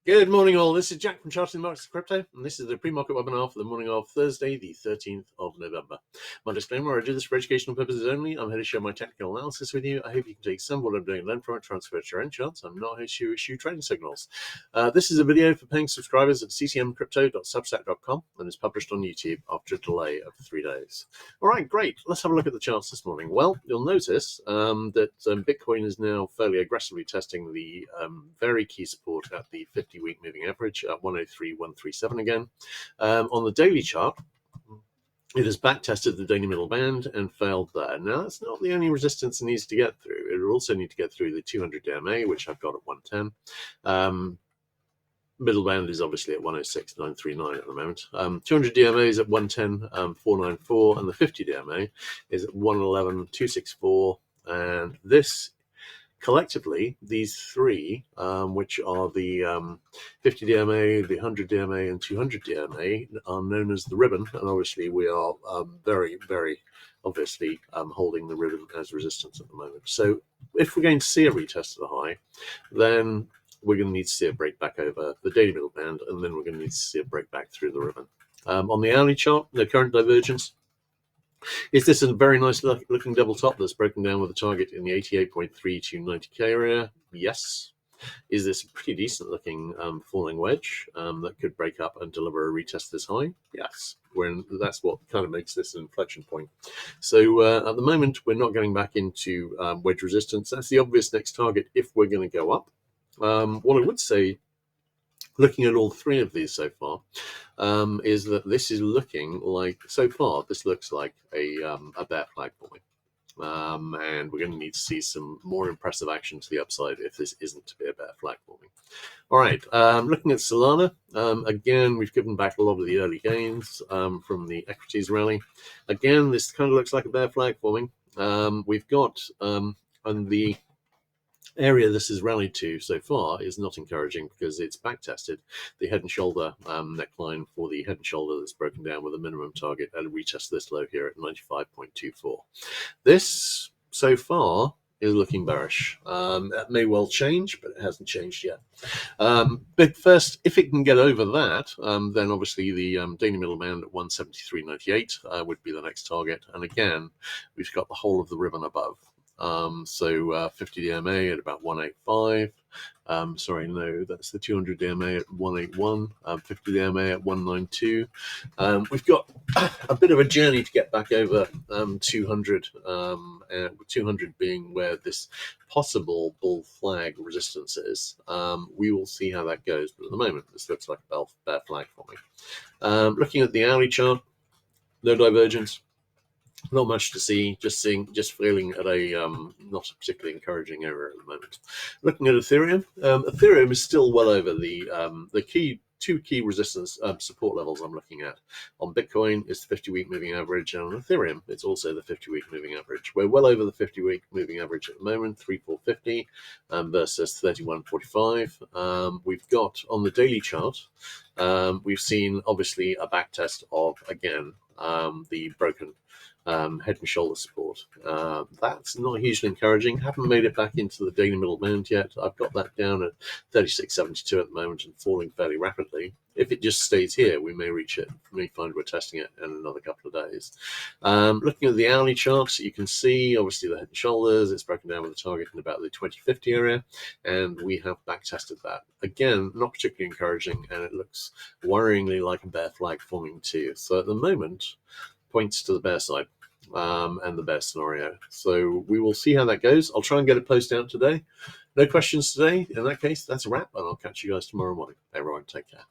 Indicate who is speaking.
Speaker 1: Good morning, all. This is Jack from Charting Markets Crypto, and this is the pre-market webinar for the morning of Thursday, the 13th of November. My disclaimer: I do this for educational purposes only. I'm here to share my technical analysis with you. I hope you can take some of what I'm doing and learn from it, transfer it to your own charts. I'm not here to issue trading signals. This is a video for paying subscribers at ccmcrypto.substack.com and is published on YouTube after a delay of 3 days. All right, great. Let's have a look at the charts this morning. Well, you'll notice that Bitcoin is now fairly aggressively testing the very key support at the 50-week moving average at 103.137 again. On the daily chart, it has backtested the daily middle band and failed there. Now, that's not the only resistance it needs to get through. It will also need to get through the 200 DMA, which I've got at 110. Middle band is obviously at 106.939 at the moment. 200 DMA is at 110.494, and the 50 DMA is at 111.264. And this collectively, these three, which are the 50 DMA, the 100 DMA, and 200 DMA, are known as the ribbon. And obviously, we are very, very obviously holding the ribbon as resistance at the moment. So if we're going to see a retest of the high, then we're going to need to see a break back over the daily middle band, and then we're going to need to see a break back through the ribbon. On the hourly chart, the current divergence. Is this a very nice looking double top that's broken down with a target in the 88.3 to 90k area? Yes. Is this a pretty decent looking falling wedge that could break up and deliver a retest this high? Yes. That's what kind of makes this an inflection point. So at the moment, we're not going back into wedge resistance. That's the obvious next target if we're going to go up. What I would say, looking at all three of these so far, is that this is looking like, so far, this looks like a bear flag for me. And we're going to need to see some more impressive action to the upside if this isn't to be a bear flag for me. All right, looking at Solana, again, we've given back a lot of the early gains from the equities rally. Again, this kind of looks like a bear flag for me. We've got on the area this has rallied to so far is not encouraging because it's backtested the head and shoulder neckline for the head and shoulder that's broken down with a minimum target and a retest this low here at 95.24. This so far is looking bearish. That may well change, but it hasn't changed yet. But first, if it can get over that, then obviously the daily middle band at 173.98 would be the next target. And again, we've got the whole of the ribbon above. So 50 DMA at about 185. Sorry, no, that's the 200 DMA at 181. 50 DMA at 192. We've got a bit of a journey to get back over 200. 200 being where this possible bull flag resistance is. We will see how that goes, but at the moment, this looks like a bear flag for me. Looking at the hourly chart, no divergence. Not much to see, just feeling at a not a particularly encouraging area at the moment. Looking at Ethereum, Ethereum is still well over the two key resistance support levels I'm looking at. On Bitcoin, it's the 50-week moving average, and on Ethereum, it's also the 50-week moving average. We're well over the 50-week moving average at the moment, 3,450 versus 3,145. We've got on the daily chart, we've seen obviously a back test of again the broken head and shoulder support. That's not hugely encouraging. Haven't made it back into the daily middle band yet. I've got that down at 36.72 at the moment and falling fairly rapidly. If it just stays here, we may reach it. We may find we're testing it in another couple of days. Looking at the hourly charts, you can see obviously the head and shoulders. It's broken down with a target in about the 2050 area, and we have back tested that. Again, not particularly encouraging, and it looks worryingly like a bear flag forming too. So at the moment, points to the bear side and the bear scenario. So we will see how that goes. I'll try and get a post out today. No questions today. In that case, that's a wrap, and I'll catch you guys tomorrow morning. Everyone, take care.